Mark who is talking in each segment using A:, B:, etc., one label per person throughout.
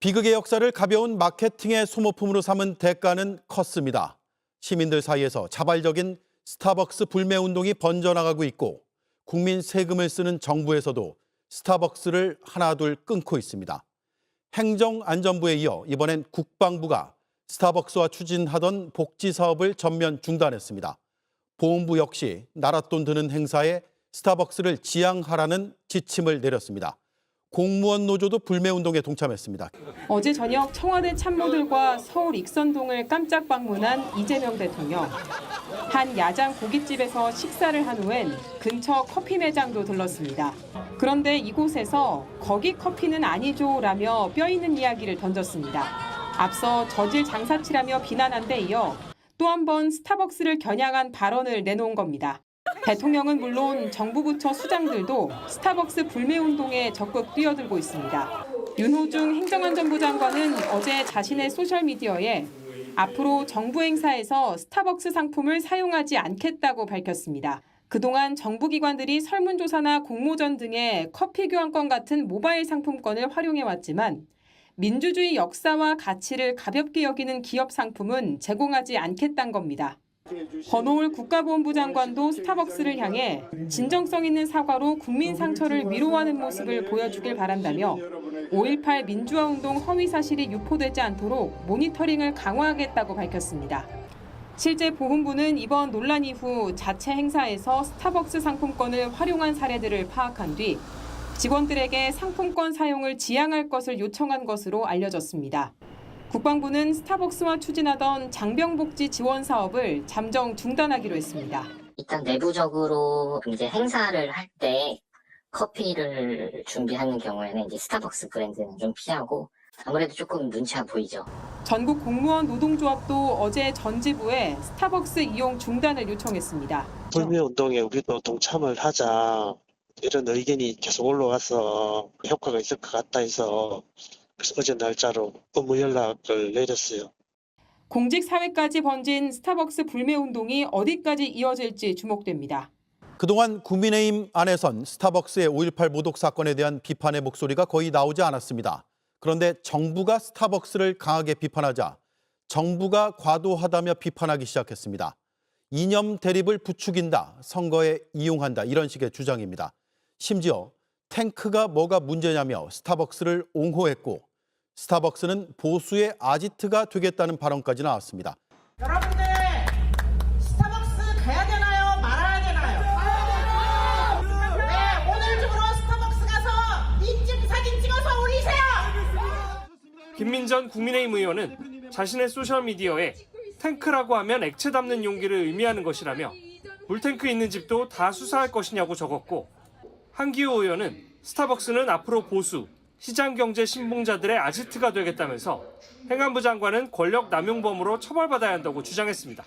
A: 비극의 역사를 가벼운 마케팅의 소모품으로 삼은 대가는 컸습니다. 시민들 사이에서 자발적인 스타벅스 불매 운동이 번져나가고 있고 국민 세금을 쓰는 정부에서도 스타벅스를 하나둘 끊고 있습니다. 행정안전부에 이어 이번엔 국방부가 스타벅스와 추진하던 복지 사업을 전면 중단했습니다. 보훈부 역시 나랏돈 드는 행사에 스타벅스를 지양하라는 지침을 내렸습니다. 공무원 노조도 불매운동에 동참했습니다.
B: 어제 저녁 청와대 참모들과 서울 익선동을 깜짝 방문한 이재명 대통령. 한 야장 고깃집에서 식사를 한 후엔 근처 커피 매장도 들렀습니다. 그런데 이곳에서 거기 커피는 아니죠라며 뼈 있는 이야기를 던졌습니다. 앞서 저질 장사치라며 비난한 데 이어 또 한 번 스타벅스를 겨냥한 발언을 내놓은 겁니다. 대통령은 물론 정부 부처 수장들도 스타벅스 불매 운동에 적극 뛰어들고 있습니다. 윤호중 행정안전부 장관은 어제 자신의 소셜미디어에 앞으로 정부 행사에서 스타벅스 상품을 사용하지 않겠다고 밝혔습니다. 그동안 정부기관들이 설문조사나 공모전 등의 커피 교환권 같은 모바일 상품권을 활용해왔지만 민주주의 역사와 가치를 가볍게 여기는 기업 상품은 제공하지 않겠다는 겁니다. 권오울 국가보훈부 장관도 스타벅스를 향해 진정성 있는 사과로 국민 상처를 위로하는 모습을 보여주길 바란다며 5.18 민주화운동 허위 사실이 유포되지 않도록 모니터링을 강화하겠다고 밝혔습니다. 실제 보훈부는 이번 논란 이후 자체 행사에서 스타벅스 상품권을 활용한 사례들을 파악한 뒤 직원들에게 상품권 사용을 지양할 것을 요청한 것으로 알려졌습니다. 국방부는 스타벅스와 추진하던 장병복지 지원 사업을 잠정 중단하기로 했습니다.
C: 일단 내부적으로 이제 행사를 할 때 커피를 준비하는 경우에는 이제 스타벅스 브랜드는 좀 피하고 아무래도 조금 눈치가 보이죠.
B: 전국 공무원 노동조합도 어제 전지부에 스타벅스 이용 중단을 요청했습니다.
D: 불매 운동에 우리도 동참을 하자 이런 의견이 계속 올라와서 효과가 있을 것 같다 해서 그래서 어제 날짜로 업무 연락을 내렸어요.
B: 공직 사회까지 번진 스타벅스 불매 운동이 어디까지 이어질지 주목됩니다.
A: 그동안 국민의힘 안에선 스타벅스의 5.18 모독 사건에 대한 비판의 목소리가 거의 나오지 않았습니다. 그런데 정부가 스타벅스를 강하게 비판하자 정부가 과도하다며 비판하기 시작했습니다. 이념 대립을 부추긴다, 선거에 이용한다 이런 식의 주장입니다. 심지어 탱크가 뭐가 문제냐며 스타벅스를 옹호했고 스타벅스는 보수의 아지트가 되겠다는 발언까지 나왔습니다.
E: 여러분들 스타벅스 가야 되나요? 말아야 되나요? 네, 오늘 중으로 스타벅스 가서 인증 사진 찍어서 올리세요.
F: 김민전 국민의힘 의원은 자신의 소셜미디어에 탱크라고 하면 액체 담는 용기를 의미하는 것이라며 물탱크 있는 집도 다 수사할 것이냐고 적었고 한기호 의원은 스타벅스는 앞으로 보수, 시장경제 신봉자들의 아지트가 되겠다면서 행안부 장관은 권력 남용범으로 처벌받아야 한다고 주장했습니다.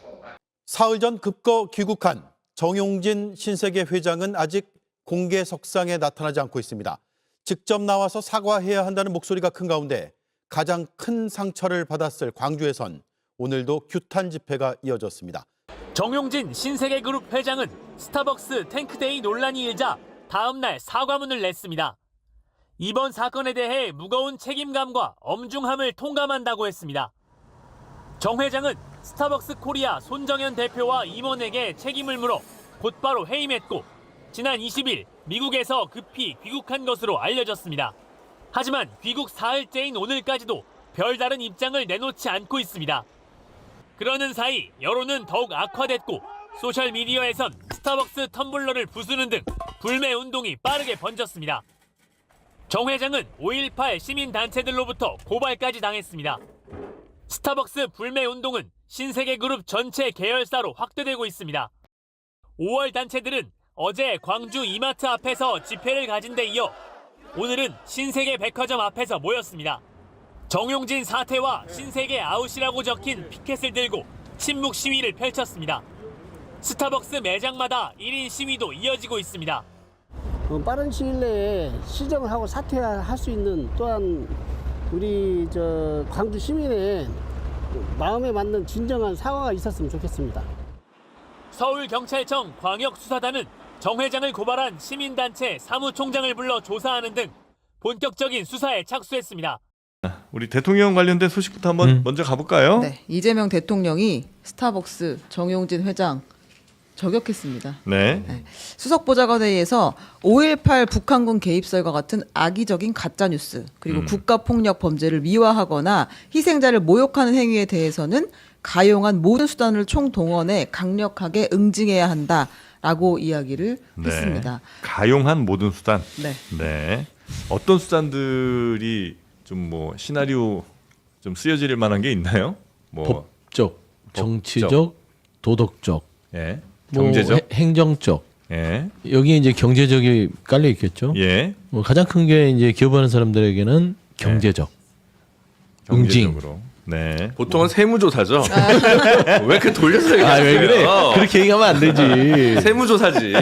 A: 사흘 전 급거 귀국한 정용진 신세계 회장은 아직 공개석상에 나타나지 않고 있습니다. 직접 나와서 사과해야 한다는 목소리가 큰 가운데 가장 큰 상처를 받았을 광주에선 오늘도 규탄 집회가 이어졌습니다.
G: 정용진 신세계그룹 회장은 스타벅스 탱크데이 논란이 일자 다음 날 사과문을 냈습니다. 이번 사건에 대해 무거운 책임감과 엄중함을 통감한다고 했습니다. 정 회장은 스타벅스 코리아 손정현 대표와 임원에게 책임을 물어 곧바로 해임했고 지난 20일 미국에서 급히 귀국한 것으로 알려졌습니다. 하지만 귀국 사흘째인 오늘까지도 별다른 입장을 내놓지 않고 있습니다. 그러는 사이 여론은 더욱 악화됐고 소셜미디어에선 스타벅스 텀블러를 부수는 등 불매 운동이 빠르게 번졌습니다. 정 회장은 5.18 시민단체들로부터 고발까지 당했습니다. 스타벅스 불매 운동은 신세계그룹 전체 계열사로 확대되고 있습니다. 5월 단체들은 어제 광주 이마트 앞에서 집회를 가진 데 이어 오늘은 신세계 백화점 앞에서 모였습니다. 정용진 사퇴와 신세계 아웃이라고 적힌 피켓을 들고 침묵 시위를 펼쳤습니다. 스타벅스 매장마다 1인 시위도 이어지고 있습니다.
H: 빠른 시일 내에 시정을 하고 사퇴할 수 있는 또한 우리 광주 시민의 마음에 맞는 진정한 사과가 있었으면 좋겠습니다.
G: 서울경찰청 광역수사단은 정 회장을 고발한 시민단체 사무총장을 불러 조사하는 등 본격적인 수사에 착수했습니다.
I: 우리 대통령 관련된 소식부터 한번 먼저 가볼까요?
J: 네, 이재명 대통령이 스타벅스 정용진 회장 저격했습니다.
I: 네.
J: 수석보좌관회의에서 5.18 북한군 개입설과 같은 악의적인 가짜뉴스 그리고 국가폭력 범죄를 미화하거나 희생자를 모욕하는 행위에 대해서는 가용한 모든 수단을 총동원해 강력하게 응징해야 한다라고 이야기를 했습니다.
I: 가용한 모든 수단.
J: 네.
I: 네. 어떤 수단들이 좀 뭐 시나리오 좀 쓰여질 만한 게 있나요? 뭐
K: 법적, 정치적, 도덕적,
I: 예.
K: 뭐
I: 경제적,
K: 행정적.
I: 예,
K: 여기에 이제 경제적이 깔려 있겠죠.
I: 예,
K: 뭐 가장 큰 게 이제 기업하는 사람들에게는 경제적, 응징.
I: 경제적으로. 네.
L: 보통은 세무조사죠. 왜 이렇게 돌려서
K: 아,
L: 얘기하세요?
K: 왜 그래? 그렇게 얘기하면 안 되지.
L: 세무조사지.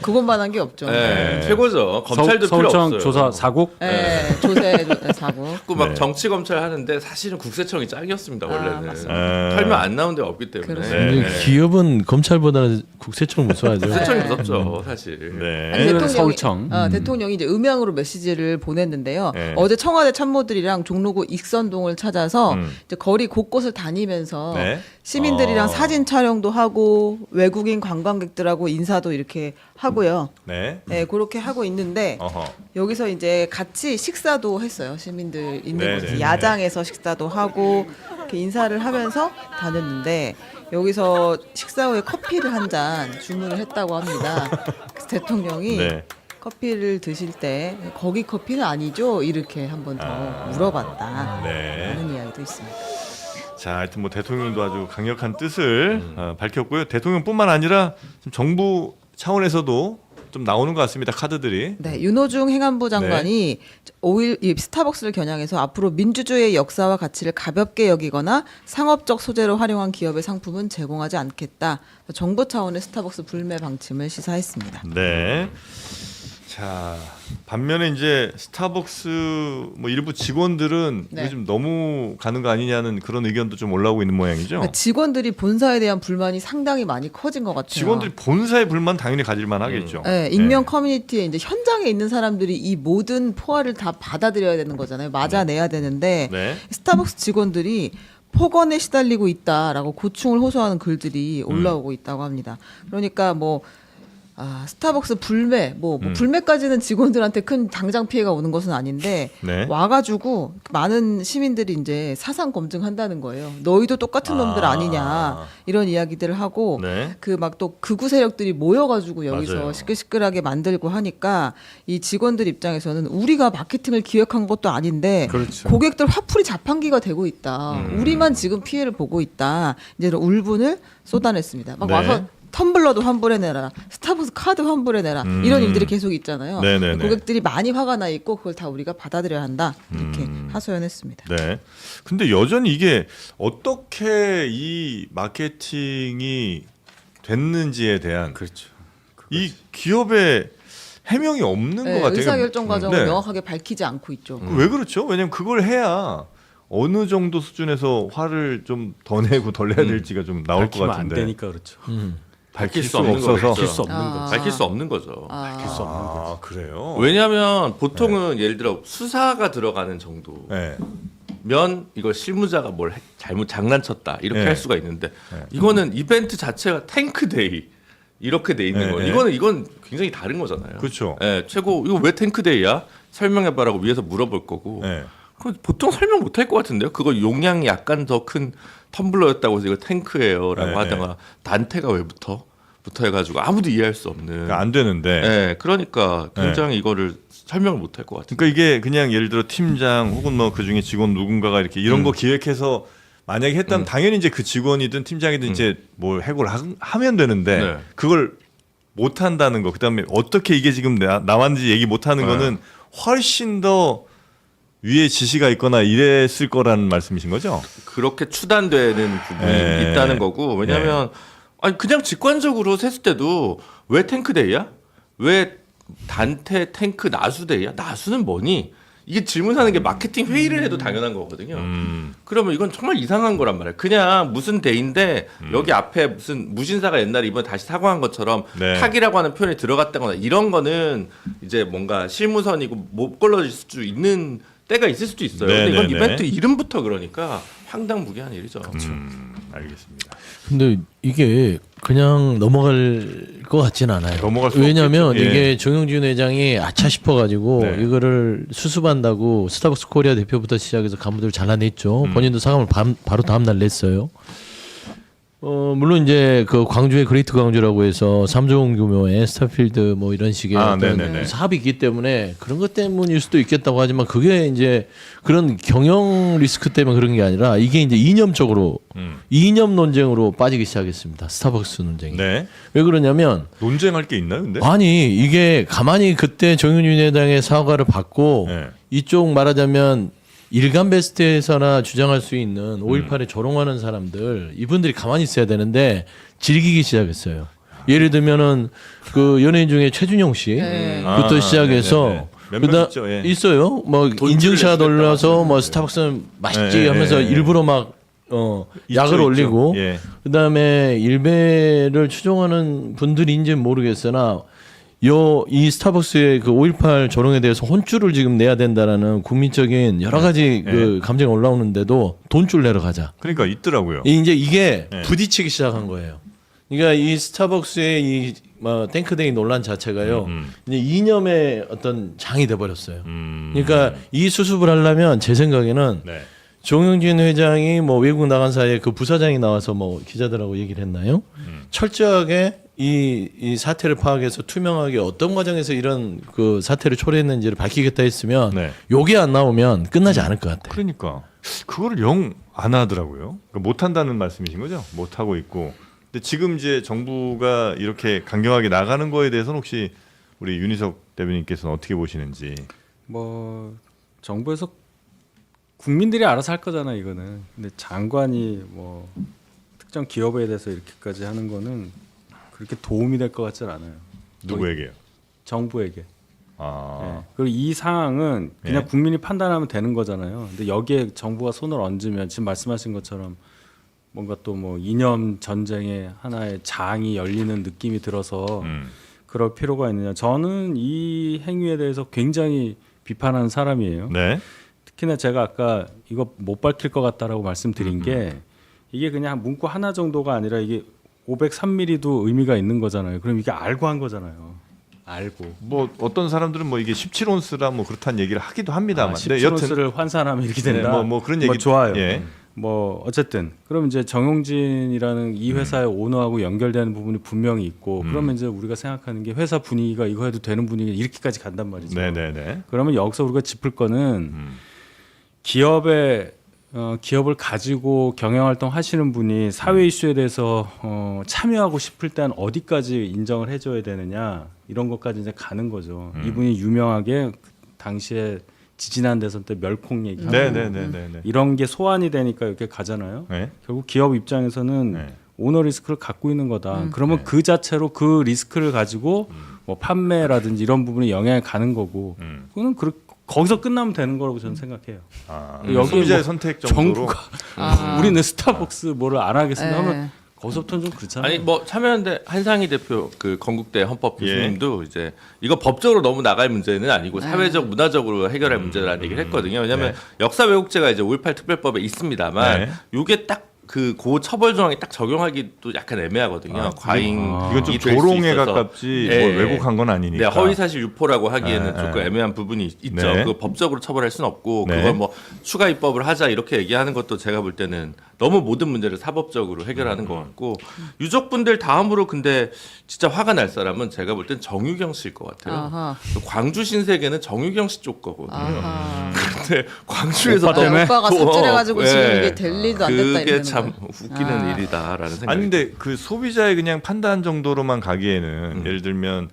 J: 그것만한 게 없죠.
L: 네, 최고죠. 검찰도 필요
M: 서울청
L: 없어요.
M: 조사 사국.
J: 네, 조세 사고.
L: 자꾸 막
I: 네.
L: 정치 검찰 하는데 사실은 국세청이 짱이었습니다 원래는.
J: 맞습니다.
L: 털면 안 나오는 데가 없기 때문에.
J: 그렇습니다.
K: 근데 기업은 검찰보다는 국세청을 무서워하죠.
L: 국세청이 무섭죠 사실.
I: 네.
J: 아니, 대통령이,
M: 서울청.
J: 대통령이 이제 음향으로 메시지를 보냈는데요.
I: 네.
J: 어제 청와대 참모들이랑 종로구 익선동을 찾아서 이제 거리 곳곳을 다니면서
I: 네.
J: 시민들이랑 사진 촬영도 하고 외국인 관광객들하고 인사도 이렇게 하고요.
I: 네.
J: 네, 그렇게 하고 있는데
I: 어허.
J: 여기서 이제 같이 식사도 했어요. 시민들 있는
I: 네,
J: 곳에서
I: 네,
J: 야장에서 식사도 하고 이렇게 인사를 하면서 다녔는데 여기서 식사 후에 커피를 한 잔 주문을 했다고 합니다. 그래서 대통령이
I: 네.
J: 커피를 드실 때 거기 커피는 아니죠? 이렇게 한 번 더 물어봤다.
I: 네.
J: 라는 이야기도 있습니다.
I: 자, 하여튼 뭐 대통령도 아주 강력한 뜻을 밝혔고요. 대통령뿐만 아니라 지금 정부 차원에서도 좀 나오는 것 같습니다. 카드들이.
J: 네, 윤호중 행안부 장관이 5일 이 스타벅스를 겨냥해서 앞으로 민주주의의 역사와 가치를 가볍게 여기거나 상업적 소재로 활용한 기업의 상품은 제공하지 않겠다. 정부 차원의 스타벅스 불매 방침을 시사했습니다.
I: 네. 자, 반면에 이제 스타벅스 뭐 일부 직원들은
J: 네.
I: 요즘 너무 가는 거 아니냐는 그런 의견도 좀 올라오고 있는 모양이죠.
J: 그러니까 직원들이 본사에 대한 불만이 상당히 많이 커진 것 같아요.
I: 직원들이 본사의 불만 당연히 가질만 하겠죠.
J: 네, 익명 커뮤니티에 이제 현장에 있는 사람들이 이 모든 포화를 다 받아들여야 되는 거잖아요. 맞아내야 되는데
I: 네.
J: 스타벅스 직원들이 폭언에 시달리고 있다라고 고충을 호소하는 글들이 올라오고 있다고 합니다. 그러니까 뭐 스타벅스 불매, 불매까지는 직원들한테 큰 당장 피해가 오는 것은 아닌데
I: 네.
J: 와가지고 많은 시민들이 이제 사상 검증한다는 거예요. 너희도 똑같은 놈들 아니냐 이런 이야기들을 하고
I: 네.
J: 그 막 또 극우 세력들이 모여가지고 여기서
I: 맞아요.
J: 시끌시끌하게 만들고 하니까 이 직원들 입장에서는 우리가 마케팅을 기획한 것도 아닌데
M: 그렇죠.
J: 고객들 화풀이 자판기가 되고 있다. 우리만 지금 피해를 보고 있다. 이제 울분을 쏟아냈습니다. 막
I: 네.
J: 와서 텀블러도 환불해내라, 스타벅스 카드 환불해내라 이런 일들이 계속 있잖아요.
I: 네네네.
J: 고객들이 많이 화가 나 있고 그걸 다 우리가 받아들여야 한다 이렇게 하소연했습니다.
I: 네. 근데 여전히 이게 어떻게 이 마케팅이 됐는지에 대한
M: 그렇죠.
I: 이 기업의 해명이 없는 것 같아요.
J: 의사결정 과정을
I: 네.
J: 명확하게 밝히지 않고 있죠.
I: 왜 그렇죠? 왜냐면 그걸 해야 어느 정도 수준에서 화를 좀 더 내고 덜 내야 될지가 좀 나올 것
M: 밝히면 안
I: 같은데.
M: 되니까 그렇죠.
I: 밝힐
L: 수
I: 수가
L: 없는
I: 없어서.
L: 거죠.
M: 밝힐 수 없는 거죠.
L: 밝힐 수 없는 거죠.
M: 밝힐 수 없는 거죠.
I: 아, 그래요?
L: 왜냐하면 보통은 예를 들어 수사가 들어가는 정도면
I: 네.
L: 이걸 실무자가 뭘 잘못 장난쳤다 이렇게
I: 네.
L: 할 수가 있는데 이거는 이벤트 자체가 탱크데이 이렇게 돼 있는
I: 네,
L: 거예요.
I: 네.
L: 이건 굉장히 다른 거잖아요.
I: 그렇죠.
L: 예, 최고 이거 왜 탱크데이야? 설명해봐라고 위에서 물어볼 거고.
I: 네.
L: 그럼 보통 설명 못 할 것 같은데요. 그거 용량이 약간 더 큰 텀블러였다고 해서 이거 탱크예요라고
I: 네,
L: 하다가 단테가 왜 붙어 해가지고 아무도 이해할 수 없는.
I: 그러니까 안 되는데.
L: 예, 그러니까 굉장히 이거를 설명을 못 할 것 같아요.
I: 그러니까 이게 그냥 예를 들어 팀장 혹은 뭐 그 중에 직원 누군가가 이렇게 이런 거 기획해서 만약에 했다면 당연히 이제 그 직원이든 팀장이든 이제 뭘 해고를 하면 되는데
L: 네.
I: 그걸 못 한다는 거. 그다음에 어떻게 이게 지금 나왔는지 얘기 못 하는 거는 훨씬 더 위에 지시가 있거나 이랬을 거라는 말씀이신 거죠?
L: 그렇게 추단되는 부분이
I: 네.
L: 있다는 거고. 왜냐하면 아니 그냥 직관적으로 셌을 때도 왜 탱크데이야? 왜 단테 탱크 나수데이야? 나수는 뭐니? 이게 질문하는 게 마케팅 회의를 해도 당연한 거거든요. 그러면 이건 정말 이상한 거란 말이에요. 그냥 무슨 데이인데 여기 앞에 무슨 무신사가 옛날에 이번에 다시 사과한 것처럼
I: 네.
L: 탁이라고 하는 표현이 들어갔다거나 이런 거는 이제 뭔가 실무선이고 못 걸러질 수 있는 때가 있을 수도 있어요.
I: 네,
L: 근데 이건
I: 네,
L: 이벤트
I: 네.
L: 이름부터 그러니까 황당무계한 일이죠.
I: 알겠습니다.
K: 근데 이게 그냥 넘어갈 것 같진 않아요.
I: 넘어갈 수
K: 왜냐하면
I: 없겠죠. 예.
K: 이게 정영진 회장이 아차 싶어가지고
I: 네.
K: 이거를 수습한다고 스타벅스 코리아 대표부터 시작해서 간부들 잘라냈죠. 본인도 사과를 바로 다음 날 냈어요. 물론 이제 그 광주의 그레이트 광주라고 해서 3조 원 규모의 스타필드 뭐 이런 식의 어떤
I: 네네네.
K: 사업이 있기 때문에 그런 것 때문일 수도 있겠다고 하지만 그게 이제 그런 경영 리스크 때문에 그런 게 아니라 이게 이제 이념적으로 이념 논쟁으로 빠지기 시작했습니다. 스타벅스 논쟁이.
I: 네.
K: 왜 그러냐면
I: 논쟁할 게 있나요, 근데?
K: 아니 이게 가만히 그때 정윤준 회장의 사과를 받고
I: 네.
K: 이쪽 말하자면 일간 베스트에서나 주장할 수 있는 5.18에 조롱하는 사람들 이분들이 가만히 있어야 되는데 즐기기 시작했어요. 예를 들면은 그 연예인 중에 최준용 씨부터 시작해서
I: 네네네. 몇명 있죠, 예.
K: 있어요. 뭐 인증샷 올려서 뭐 스타벅스는 맛있지
I: 예,
K: 하면서
I: 예, 예.
K: 일부러 막 약을
I: 있죠,
K: 올리고
I: 있죠. 예.
K: 그다음에 일베를 추종하는 분들인지는 모르겠으나 이 스타벅스의 그 5.18 조롱에 대해서 혼쭐을 지금 내야 된다라는 국민적인 여러 가지 그 감정이 올라오는데도 돈줄 내러 가자.
I: 그러니까 있더라고요.
K: 이제 이게
I: 네.
K: 부딪히기 시작한 거예요. 그러니까 이 스타벅스의 이 탱크데이 논란 자체가요. 이제 이념의 어떤 장이 돼 버렸어요. 그러니까 이 수습을 하려면 제 생각에는
I: 네.
K: 정영진 회장이 뭐 외국 나간 사이에 그 부사장이 나와서 뭐 기자들하고 얘기를 했나요? 철저하게 이 사태를 파악해서 투명하게 어떤 과정에서 이런 그 사태를 초래했는지를 밝히겠다 했으면
I: 네.
K: 요게 안 나오면 끝나지 않을 것 같아요.
I: 그러니까 그거를 영 안 하더라고요. 그러니까 못 한다는 말씀이신 거죠? 못 하고 있고. 근데 지금 이제 정부가 이렇게 강경하게 나가는 거에 대해서는 혹시 우리 윤희석 대변인께서는 어떻게 보시는지?
M: 뭐 정부에서 국민들이 알아서 할 거잖아 이거는. 근데 장관이 뭐 특정 기업에 대해서 이렇게까지 하는 거는 그렇게 도움이 될 것 같지 않아요.
I: 누구에게요?
M: 정부에게.
I: 아.
M: 예. 그리고 이 상황은 그냥
I: 예.
M: 국민이 판단하면 되는 거잖아요. 근데 여기에 정부가 손을 얹으면 지금 말씀하신 것처럼 뭔가 또 뭐 이념 전쟁의 하나의 장이 열리는 느낌이 들어서 그럴 필요가 있느냐. 저는 이 행위에 대해서 굉장히 비판하는 사람이에요.
I: 네.
M: 특히나 제가 아까 이거 못 밝힐 것 같다라고 말씀드린 게 이게 그냥 문구 하나 정도가 아니라 이게 503mm도 의미가 있는 거잖아요. 그럼 이게 알고 한 거잖아요. 알고.
I: 뭐 어떤 사람들은 뭐 이게 17온스라 뭐 그렇다는 얘기를 하기도 합니다만.
M: 17온스를 환산하면 이렇게 된다.
I: 뭐 그런 얘기
M: 좋아요.
I: 예.
M: 뭐 어쨌든 그럼 이제 정용진이라는 이 회사의 오너하고 연결되는 부분이 분명히 있고 그러면 이제 우리가 생각하는 게 회사 분위기가 이거 해도 되는 분위기가 이렇게까지 간단 말이죠.
I: 네네네.
M: 그러면 여기서 우리가 짚을 거는 기업을 가지고 경영활동 하시는 분이 사회 이슈에 대해서 참여하고 싶을 때는 어디까지 인정을 해줘야 되느냐 이런 것까지 이제 가는 거죠. 이분이 유명하게 당시에 지지난 대선 때 멸콩 얘기하고
I: 네네네네.
M: 이런 게 소환이 되니까 이렇게 가잖아요.
I: 네.
M: 결국 기업 입장에서는
I: 네.
M: 오너 리스크를 갖고 있는 거다. 그러면 그 자체로 그 리스크를 가지고 뭐 판매라든지 이런 부분에 영향이 가는 거고 그거는 거기서 끝나면 되는 거라고 저는 생각해요.
I: 아,
M: 여기
I: 소비자의
M: 뭐
I: 선택 정도로.
M: 정부가 우리는 스타벅스 뭐를 안 하겠습니다 하면 거기서부터는 좀 그렇잖아요.
L: 아니 뭐 참여연대 한상희 대표 그 건국대 헌법
I: 예.
L: 교수님도 이제 이거 법적으로 너무 나갈 문제는 아니고 사회적 문화적으로 해결할 문제라는 얘기를 했거든요. 왜냐하면
I: 네.
L: 역사 왜곡죄가 이제 5.18 특별법에 있습니다만
I: 네.
L: 이게 딱 그 처벌 조항이 딱 적용하기도 약간 애매하거든요. 과잉
I: 이건 좀 조롱에 가깝지
L: 네.
I: 뭘 왜곡한 건 아니니까.
L: 네, 허위사실 유포라고 하기에는
I: 네,
L: 조금
I: 네.
L: 애매한 부분이 있죠.
I: 네.
L: 그 법적으로 처벌할 수는 없고
I: 네.
L: 그걸 뭐 추가 입법을 하자 이렇게 얘기하는 것도 제가 볼 때는 너무 모든 문제를 사법적으로 해결하는 것 같고 유족분들 다음으로 근데 진짜 화가 날 사람은 제가 볼 땐 정유경 씨일 것 같아요.
J: 아하.
L: 광주 신세계는 정유경 씨 쪽 거거든요.
J: 아하.
L: 근데 광주에서
M: 오빠 때문에?
J: 오빠가 삽질해가지고 지금 이게 될 일도 안 됐다
L: 그게
J: 이러는
L: 참
J: 거예요.
L: 웃기는 일이다라는 생각이.
I: 아니 근데 그 소비자의 그냥 판단 정도로만 가기에는 예를 들면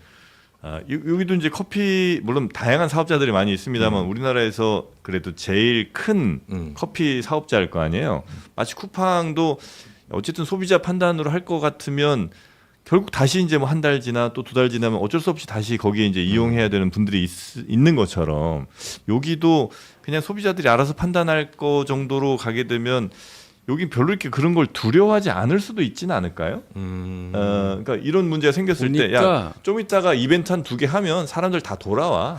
I: 여기도 이제 커피 물론 다양한 사업자들이 많이 있습니다만 우리나라에서 그래도 제일 큰 커피 사업자일 거 아니에요. 마치 쿠팡도 어쨌든 소비자 판단으로 할 것 같으면 결국 다시 이제 뭐 한 달 지나 또 2달 지나면 어쩔 수 없이 다시 거기에 이제 이용해야 되는 분들이 있는 것처럼 여기도 그냥 소비자들이 알아서 판단할 거 정도로 가게 되면 여기 별로 이렇게 그런 걸 두려워하지 않을 수도 있지는 않을까요? 그러니까 이런 문제가 생겼을 때, 야, 좀 이따가 이벤트 한 2개 하면 사람들 다 돌아와.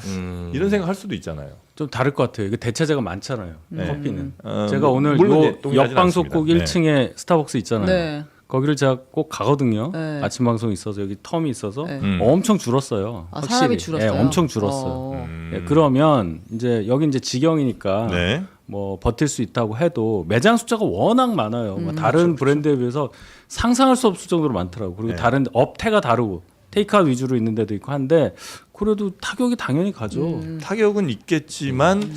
I: 이런 생각 할 수도 있잖아요.
M: 좀 다를 것 같아요. 이게 대체제가 많잖아요.
I: 네.
M: 커피는.
I: 뭐,
M: 제가 오늘
I: 물론
M: 요
I: 동의하진
M: 옆방송국
I: 않습니다.
M: 1층에 스타벅스 있잖아요.
J: 네.
M: 거기를 제가 꼭 가거든요.
J: 네.
M: 아침 방송이 있어서 여기 텀이 있어서
J: 네.
M: 엄청 줄었어요.
J: 아,
M: 확실히.
J: 사람이 줄었어요.
M: 예, 엄청 줄었어요. 예, 그러면 이제 여기 이제 직영이니까
I: 네.
M: 뭐 버틸 수 있다고 해도 매장 숫자가 워낙 많아요. 뭐 다른 브랜드에 비해서 상상할 수 없을 정도로 많더라고. 그리고
I: 네.
M: 다른 업태가 다르고 테이크아웃 위주로 있는 데도 있고 한데 그래도 타격이 당연히 가죠.
I: 타격은 있겠지만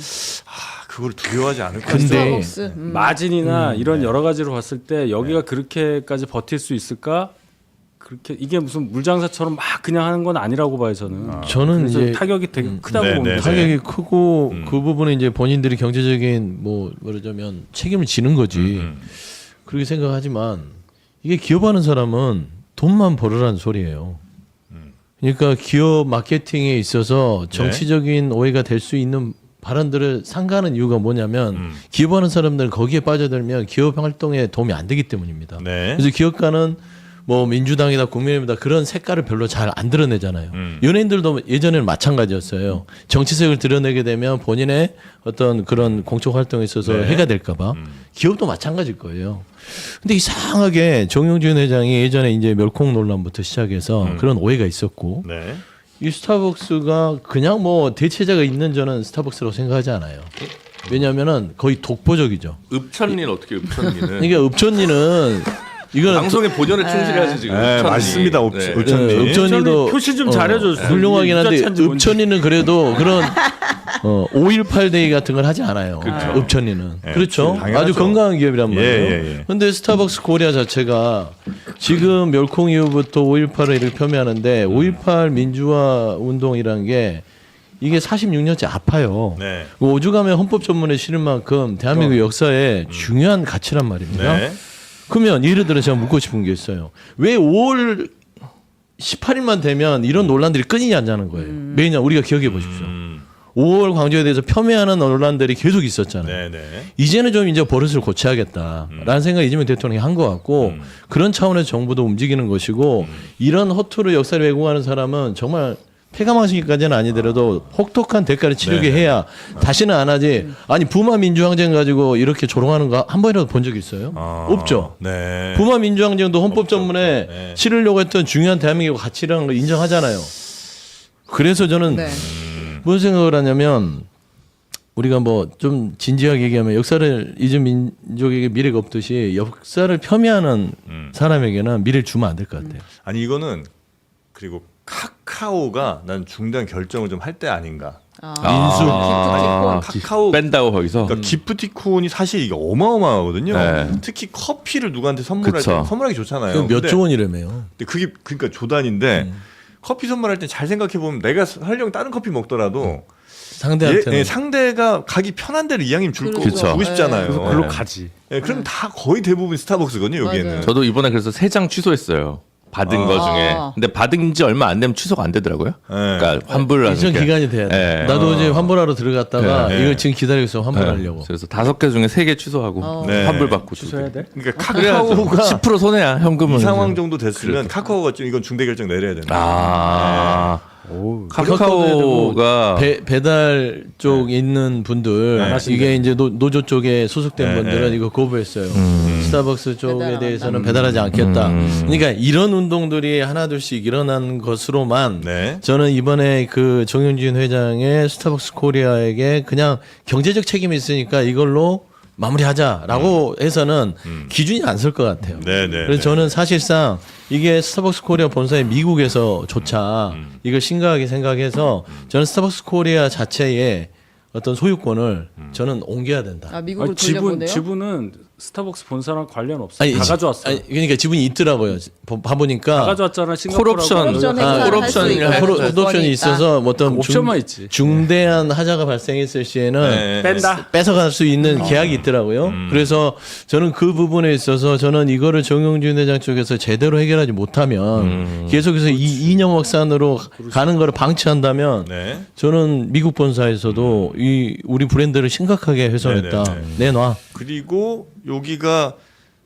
I: 그걸 두려워하지 않을 거예요.
K: 근데
J: 스타벅스.
M: 마진이나 이런 여러 가지로 봤을 때 여기가 그렇게까지 버틸 수 있을까? 그렇게 이게 무슨 물장사처럼 막 그냥 하는 건 아니라고 봐요 저는.
K: 저는
M: 그래서
K: 이제
M: 타격이 되게 크다고
I: 네,
M: 봅니다.
I: 네.
K: 타격이 크고 그 부분에 이제 본인들이 경제적인 뭐 말하자면 책임을 지는 거지. 그렇게 생각하지만 이게 기업하는 사람은 돈만 벌으라는 소리예요. 그러니까 기업 마케팅에 있어서 정치적인 오해가 될 수 있는 발언들을 삼가는 이유가 뭐냐면 기업하는 사람들은 거기에 빠져들면 기업 활동에 도움이 안 되기 때문입니다.
I: 네.
K: 그래서 기업가는 뭐 민주당이다 국민의힘이다 그런 색깔을 별로 잘 안 드러내잖아요. 연예인들도 예전에는 마찬가지였어요. 정치색을 드러내게 되면 본인의 어떤 그런 공적 활동에 있어서
I: 네.
K: 해가 될까봐 기업도 마찬가지일 거예요. 근데 이상하게 정용진 회장이 예전에 이제 멸콩 논란부터 시작해서 그런 오해가 있었고
I: 네.
K: 이 스타벅스가 그냥 뭐 대체자가 있는 저는 스타벅스라고 생각하지 않아요. 왜냐하면은 거의 독보적이죠.
L: 읍천리는 어떻게 읍천리는?
K: 그러니까 읍천리는 이거는
L: 방송의 본연에 충실해야지 지금.
I: 네,
L: 읍천리.
I: 맞습니다.
L: 네.
I: 읍천리.
K: 읍천리도
M: 표시 좀 잘해줘.
K: 훌륭하긴 한데
M: 유자차인지 뭔지.
K: 읍천리는 그래도 그런 5.18 데이 같은 걸 하지 않아요. 읍천리는.
I: 네,
K: 그렇죠.
I: 당연하죠.
K: 아주 건강한 기업이란 말이에요.
I: 예.
K: 근데 스타벅스 코리아 자체가 지금 멸콩 이후부터 5.18을 이렇게 폄훼하는데 5.18 민주화 운동이라는 게 이게 46년째 아파요.
I: 네.
K: 오죽하면 헌법 전문에 실을 만큼 대한민국 역사에 중요한 가치란 말입니다.
I: 네.
K: 그러면 예를 들어 제가 묻고 싶은 게 있어요. 왜 5월 18일만 되면 이런 논란들이 끊이지 않냐는 거예요. 매년 우리가 기억해 보십시오. 5월 광주에 대해서 폄훼하는 논란들이 계속 있었잖아요.
I: 네.
K: 이제는 좀 이제 버릇을 고쳐야겠다라는 생각을 이재명 대통령이 한 것 같고 그런 차원에서 정부도 움직이는 것이고 이런 허투루 역사를 왜곡하는 사람은 정말 폐가망신까지는 아니더라도 혹독한 대가를 치르게
I: 네네.
K: 해야 다시는 안 하지. 아니 부마 민주항쟁 가지고 이렇게 조롱하는 거 한 번이라도 본 적 있어요? 없죠.
I: 네.
K: 부마 민주항쟁도 헌법 전문에
I: 네.
K: 치르려고 했던 중요한 대한민국 가치라는 걸 인정하잖아요. 그래서 저는
J: 네.
K: 무슨 생각을 하냐면 우리가 뭐 좀 진지하게 얘기하면 역사를 잊은 민족에게 미래가 없듯이 역사를 폄훼하는 사람에게는 미래를 주면 안 될 것 같아요.
I: 아니 이거는 그리고 카카오가 난 중대한 결정을 좀 할 때 아닌가. 카카오
L: 뺀다고 거기서.
I: 그러니까 기프티콘이 사실 이게 어마어마하거든요.
L: 네.
I: 특히 커피를 누구한테 선물할
L: 그쵸.
I: 때 선물하기 좋잖아요.
K: 몇
I: 근데-
K: 조 원이라며요.
I: 근데 그게 그러니까 조단인데 커피 선물할 때 잘 생각해 보면 내가 설령 다른 커피 먹더라도
K: 상대한테는
I: 상대가 가기 편한 대로 이왕이면
J: 그렇죠.
I: 주고 싶잖아요.
M: 그래서 글로 가지.
I: 예, 그럼 다 거의 대부분 스타벅스거든요. 여기에는.
J: 맞아요.
L: 저도 이번에 그래서 3장 취소했어요. 받은 거 중에. 근데 받은 지 얼마 안 되면 취소가 안 되더라고요. 그러니까 환불을 하는
K: 일정
L: 게.
K: 기간이 돼야 돼.
L: 네.
K: 나도 어제 환불하러 들어갔다가
I: 네.
K: 이걸 지금 기다리고 있어 환불하려고.
L: 그래서 5개 중에 3개 취소하고
I: 네.
L: 환불 받고
M: 취소해야 돼?
I: 그러니까
L: 그래야죠.
I: 카카오가
L: 10% 손해야 현금은.
I: 이 상황 정도 됐으면
L: 그래도.
I: 카카오가 좀 이건 중대 결정 내려야 된다.
L: 아.
M: 오,
L: 카카오가
K: 배달 쪽 있는 분들 이게 이제 노조 쪽에 소속된
I: 네,
K: 분들은
I: 네.
K: 이거 거부했어요. 스타벅스 쪽에
J: 배달 안
K: 대해서는
J: 한다.
K: 배달하지 않겠다. 그러니까 이런 운동들이 하나둘씩 일어난 것으로만
I: 네.
K: 저는 이번에 그 정윤진 회장의 스타벅스 코리아에게 그냥 경제적 책임이 있으니까 이걸로 마무리하자라고 해서는 기준이 안 설 것 같아요.
I: 네.
K: 그래서 저는 사실상 이게 스타벅스 코리아 본사의 미국에서조차 이걸 심각하게 생각해서 저는 스타벅스 코리아 자체의 어떤 소유권을 저는 옮겨야 된다.
J: 아 미국으로
M: 아니,
J: 돌려보내요?
M: 지분은 스타벅스 본사랑 관련 없어요. 다 가져왔어.
K: 아니, 그러니까 지분이 있더라고요. 봐보니까
M: 다 가져왔잖아. 싱가포르하고.
L: 콜옵션.
J: 콜옵션 행사를 할수 있는
K: 콜옵션이
J: 조건이
K: 있어서 뭐 어떤
M: 옵션만 있지.
K: 중대한 하자가 발생했을 시에는
I: 네.
M: 뺀다.
K: 뺏어갈 수 있는 계약이 있더라고요. 그래서 저는 그 부분에 있어서 저는 이거를 정용진 회장 쪽에서 제대로 해결하지 못하면 계속해서 이 이념 확산으로 가는 거를 방치한다면
I: 네.
K: 저는 미국 본사에서도 이 우리 브랜드를 심각하게 훼손했다.
I: 네, 네, 네.
K: 내놔.
I: 그리고 여기가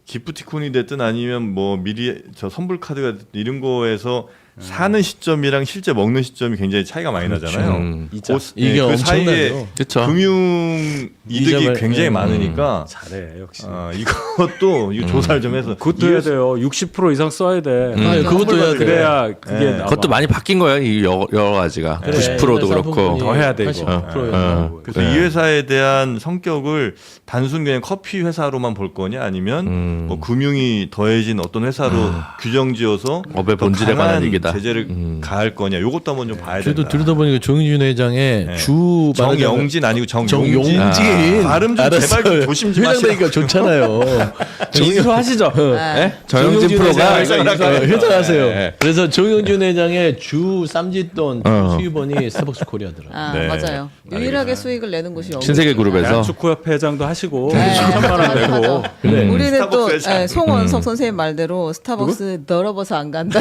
I: 기프티콘이 됐든 아니면 뭐 미리 저 선불 카드가 됐든 이런 거에서 사는 시점이랑 실제 먹는 시점이 굉장히 차이가 많이 나잖아요.
K: 이게
I: 그 사이에
K: 엄청나죠.
L: 그쵸.
I: 금융 이득이 굉장히 많으니까
M: 잘해 역시.
I: 이것도 이거 조사를 좀 해서
M: 그것도 해야 돼요. 60% 이상 써야 돼.
K: 그것도 해야 돼.
M: 그래야 그게
I: 네.
M: 나와.
L: 그것도 많이 바뀐 거예요. 이 여러 가지가.
K: 그래,
L: 90%도 그렇고.
K: 상품분이
M: 더 해야 돼, 이거.
K: 80%예요.
I: 그래서 이 회사에 대한 성격을 단순 그냥 커피 회사로만 볼 거냐 아니면 뭐 금융이 더해진 어떤 회사로 규정지어서
L: 업의
I: 더
L: 본질에
I: 강한
L: 관한 얘기다.
I: 제재를 가할 거냐 요것도 한번 좀 봐야
K: 그래도
I: 된다.
K: 들여다보니까 정의준 회장의
I: 네.
K: 주
I: 정영진 아니고 정용진.
K: 정용진
I: 발음 좀 제발 좀 조심 좀
K: 회장 되니까
I: 하시라고.
K: 좋잖아요.
L: 인수하시죠. 네? 정영진 프로가
K: 회장하세요.
L: 네.
K: 그래서 정영준 회장의 주 쌈짓돈 수입원이 스타벅스 코리아더라.
J: 아,
I: 네.
J: 맞아요. 유일하게 수익을 내는 곳이 여기.
L: 신세계 그룹에서
M: 축구협회 회장도 하시고
J: 네.
M: 3천만 원 내고.
K: 그래.
J: 우리는 또
I: 스타벅스 회장.
J: 송원석 선생님 말대로 스타벅스 더러워서 안 간다.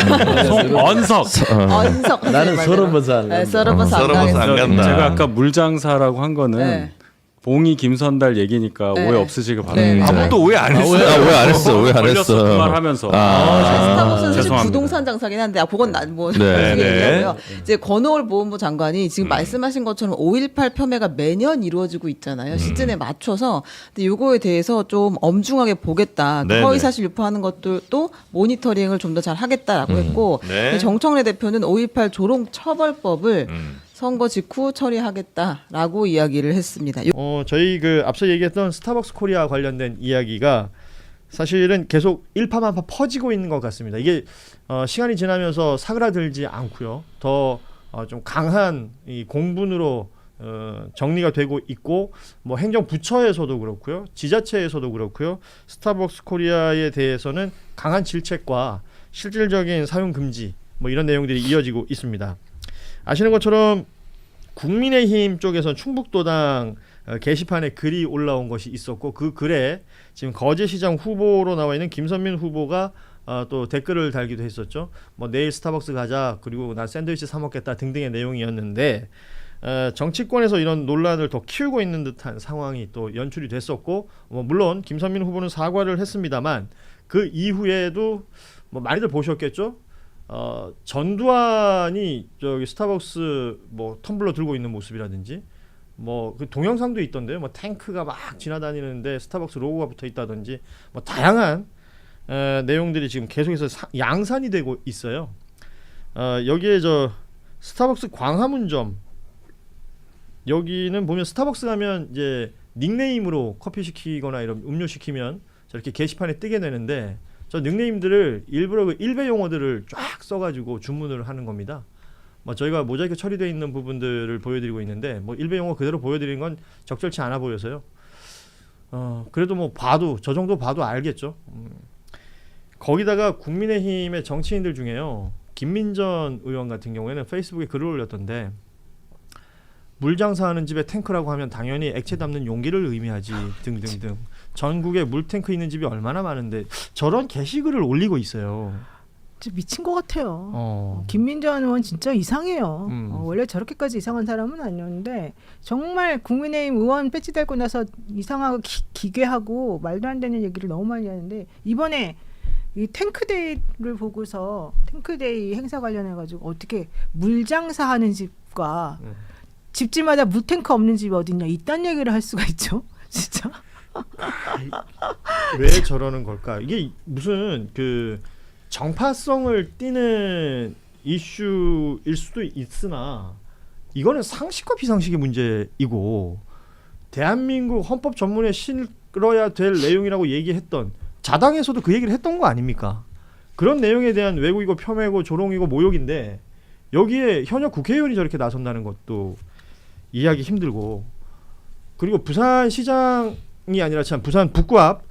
M: 언석.
J: 언석.
K: 나는 서러워서 안 간다.
J: 서러워서 안
I: 서러워서 안
J: 가겠습니다.
I: 간다.
M: 제가 아까 물장사라고 한 거는
J: 네.
M: 봉이 김선달 얘기니까
J: 네.
M: 오해 없으시길
J: 네.
M: 바랍니다.
I: 아무도 오해 안 했어요.
L: 왜 안 했어? 왜 안
M: 걸렸어
L: 했어?
M: 그 말 하면서.
J: 스타벅스는 사실
M: 죄송합니다.
J: 부동산 장사긴 한데 그건 난뭐
L: 네,
J: 얘기하고요. 이제 권오월 보훈부 장관이 지금 말씀하신 것처럼 5.18 폄훼가 매년 이루어지고 있잖아요. 시즌에 맞춰서. 근데 요거에 대해서 좀 엄중하게 보겠다.
I: 네네.
J: 허위 사실 유포하는 것들도 모니터링을 좀 더 잘 하겠다라고 했고
I: 네.
J: 정청래 대표는 5.18 조롱 처벌법을 선거 직후 처리하겠다라고 이야기를 했습니다.
N: 저희 그 앞서 얘기했던 스타벅스 코리아 관련된 이야기가 사실은 계속 일파만파 퍼지고 있는 것 같습니다. 이게 시간이 지나면서 사그라들지 않고요. 더 좀 강한 이 공분으로 정리가 되고 있고 뭐 행정부처에서도 그렇고요. 지자체에서도 그렇고요. 스타벅스 코리아에 대해서는 강한 질책과 실질적인 사용 금지 뭐 이런 내용들이 이어지고 있습니다. 아시는 것처럼 국민의힘 쪽에서 충북도당 게시판에 글이 올라온 것이 있었고 그 글에 지금 거제시장 후보로 나와 있는 김선민 후보가 또 댓글을 달기도 했었죠. 뭐 내일 스타벅스 가자 그리고 나 샌드위치 사 먹겠다 등등의 내용이었는데 정치권에서 이런 논란을 더 키우고 있는 듯한 상황이 또 연출이 됐었고 물론 김선민 후보는 사과를 했습니다만 그 이후에도 뭐 많이들 보셨겠죠. 전두환이 저기 스타벅스 뭐 텀블러 들고 있는 모습이라든지 뭐 그 동영상도 있던데요. 뭐 탱크가 막 지나다니는데 스타벅스 로고가 붙어 있다든지 뭐 다양한 내용들이 지금 계속해서 양산이 되고 있어요. 여기에 저 스타벅스 광화문점 여기는 보면 스타벅스 가면 이제 닉네임으로 커피 시키거나 이런 음료 시키면 저렇게 게시판에 뜨게 되는데 저 닉네임들을 일부러 그 일베 용어들을 쫙 써가지고 주문을 하는 겁니다. 뭐 저희가 모자이크 처리되어 있는 부분들을 보여드리고 있는데 뭐 일베 용어 그대로 보여드리는 건 적절치 않아 보여서요. 그래도 뭐 봐도 저 정도 봐도 알겠죠. 거기다가 국민의힘의 정치인들 중에요. 김민전 의원 같은 경우에는 페이스북에 글을 올렸던데 물장사하는 집에 탱크라고 하면 당연히 액체 담는 용기를 의미하지 등등등. 전국에 물탱크 있는 집이 얼마나 많은데 저런 게시글을 올리고 있어요.
O: 진짜 미친 것 같아요. 김민전 의원 진짜 이상해요. 원래 저렇게까지 이상한 사람은 아니었는데 정말 국민의힘 의원 배지 달고 나서 이상하고 기괴하고 말도 안 되는 얘기를 너무 많이 하는데 이번에 이 탱크데이를 보고서 탱크데이 행사 관련해가지고 어떻게 물장사하는 집과 집집마다 물탱크 없는 집이 어딨냐 이딴 얘기를 할 수가 있죠. 진짜.
N: 왜 저러는 걸까? 이게 무슨 그 정파성을 띠는 이슈일 수도 있으나 이거는 상식과 비상식의 문제이고 대한민국 헌법 전문에 실어야 될 내용이라고 얘기했던 자당에서도 그 얘기를 했던 거 아닙니까? 그런 내용에 대한 왜곡이고 폄훼고 조롱이고 모욕인데 여기에 현역 국회의원이 저렇게 나선다는 것도 이해하기 힘들고 그리고 부산시장이 아니라 참 부산 북구 앞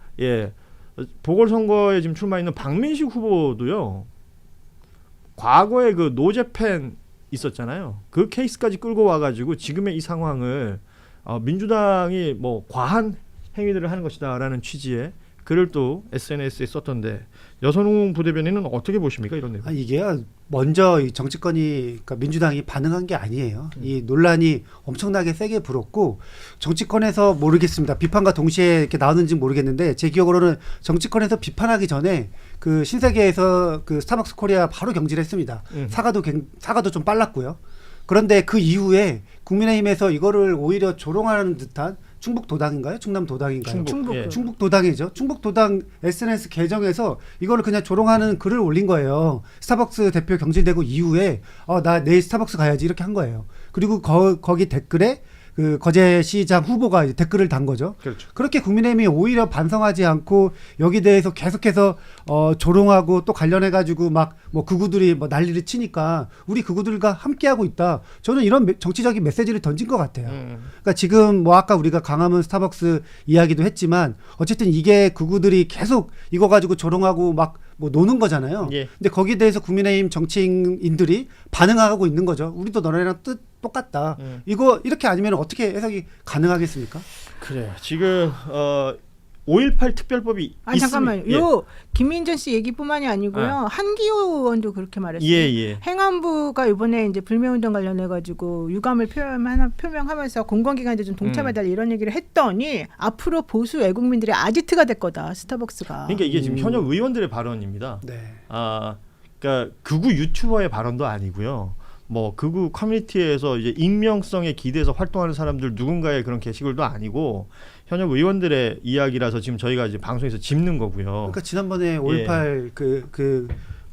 N: 보궐선거에 지금 출마 있는 박민식 후보도요. 과거에 그 노제팬 있었잖아요. 그 케이스까지 끌고 와가지고 지금의 이 상황을 민주당이 뭐 과한 행위들을 하는 것이다라는 취지의 글을 또 SNS에 썼던데 여선웅 부대변인은 어떻게 보십니까 이런 내용?
P: 이게요. 먼저 이 정치권이 그러니까 민주당이 반응한 게 아니에요. 이 논란이 엄청나게 세게 불었고 정치권에서 모르겠습니다. 비판과 동시에 이렇게 나오는지 모르겠는데 제 기억으로는 정치권에서 비판하기 전에 그 신세계에서 그 스타벅스 코리아 바로 경질했습니다. 사과도 좀 빨랐고요. 그런데 그 이후에 국민의힘에서 이거를 오히려 조롱하는 듯한 충북도당인가요? 충남도당인가요? 충북도당이죠. 충북도당 SNS 계정에서 이거를 그냥 조롱하는 글을 올린 거예요. 스타벅스 대표 경질되고 이후에 나 내일 스타벅스 가야지 이렇게 한 거예요. 그리고 거기 댓글에 그 거제시장 후보가 댓글을 단 거죠.
N: 그렇죠.
P: 그렇게 국민의힘이 오히려 반성하지 않고 여기 대해서 계속해서 조롱하고 또 관련해 가지고 막 뭐 극우들이 뭐 난리를 치니까 우리 극우들과 함께하고 있다. 저는 이런 정치적인 메시지를 던진 것 같아요. 그러니까 지금 뭐 아까 우리가 광화문 스타벅스 이야기도 했지만 어쨌든 이게 극우들이 계속 이거 가지고 조롱하고 막 뭐 노는 거잖아요. 근데 거기에 대해서 국민의힘 정치인들이 반응하고 있는 거죠. 우리도 너네랑 똑같다. 이거 이렇게 아니면 어떻게 해석이 가능하겠습니까?
N: 그래요. 지금 5.18 특별법이
O: 아니 잠깐만요. 요 김민전 씨 얘기뿐만이 아니고요. 한기호 의원도 그렇게 말했어요. 행안부가 이번에 이제 불매운동 관련해 가지고 유감을 표명하면서 공공기관들 좀 동참해달라 이런 얘기를 했더니 앞으로 보수 외국민들의 아지트가 될 거다. 스타벅스가.
N: 그러니까 이게 지금 현역 의원들의 발언입니다. 그러니까 극우 유튜버의 발언도 아니고요. 뭐 극우 커뮤니티에서 이제 익명성에 기대서 활동하는 사람들 누군가의 그런 게시글도 아니고 현역 의원들의 이야기라서 지금 저희가 이제 방송에서 짚는 거고요.
P: 그러니까 지난번에 5.18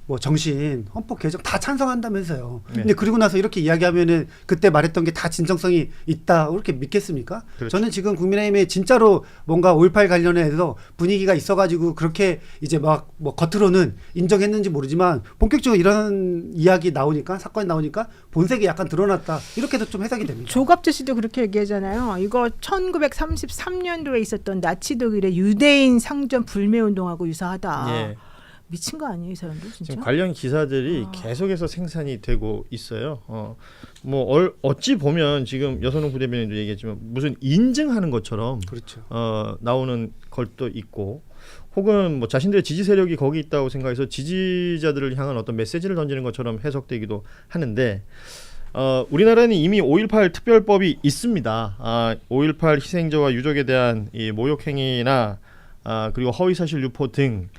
P: 뭐 정신 헌법 개정 다 찬성한다면서요. 근데 그리고 나서 이렇게 이야기하면은 그때 말했던 게 다 진정성이 있다 그렇게 믿겠습니까? 그렇죠. 저는 지금 국민의힘에 진짜로 뭔가 5.18 관련해서 분위기가 있어가지고 그렇게 이제 막 뭐 겉으로는 인정했는지 모르지만 본격적으로 이런 이야기 나오니까 사건이 나오니까 본색이 약간 드러났다 이렇게도 좀 해석이 됩니다.
O: 조갑재 씨도 그렇게 얘기하잖아요. 이거 1933년도에 있었던 나치 독일의 유대인 상점 불매운동하고 유사하다. 미친 거 아니에요, 이 사람들 진짜?
N: 지금 관련 기사들이 계속해서 생산이 되고 있어요. 뭐 어찌 보면 지금 여선웅 부대변인도 얘기했지만 무슨 인증하는 것처럼
P: 그렇죠.
N: 나오는 것도 있고, 혹은 뭐 자신들의 지지 세력이 거기 있다고 생각해서 지지자들을 향한 어떤 메시지를 던지는 것처럼 해석되기도 하는데. 우리나라는 이미 5.18 특별법이 있습니다. 5.18 희생자와 유족에 대한 이 모욕 행위나 그리고 허위사실 유포 등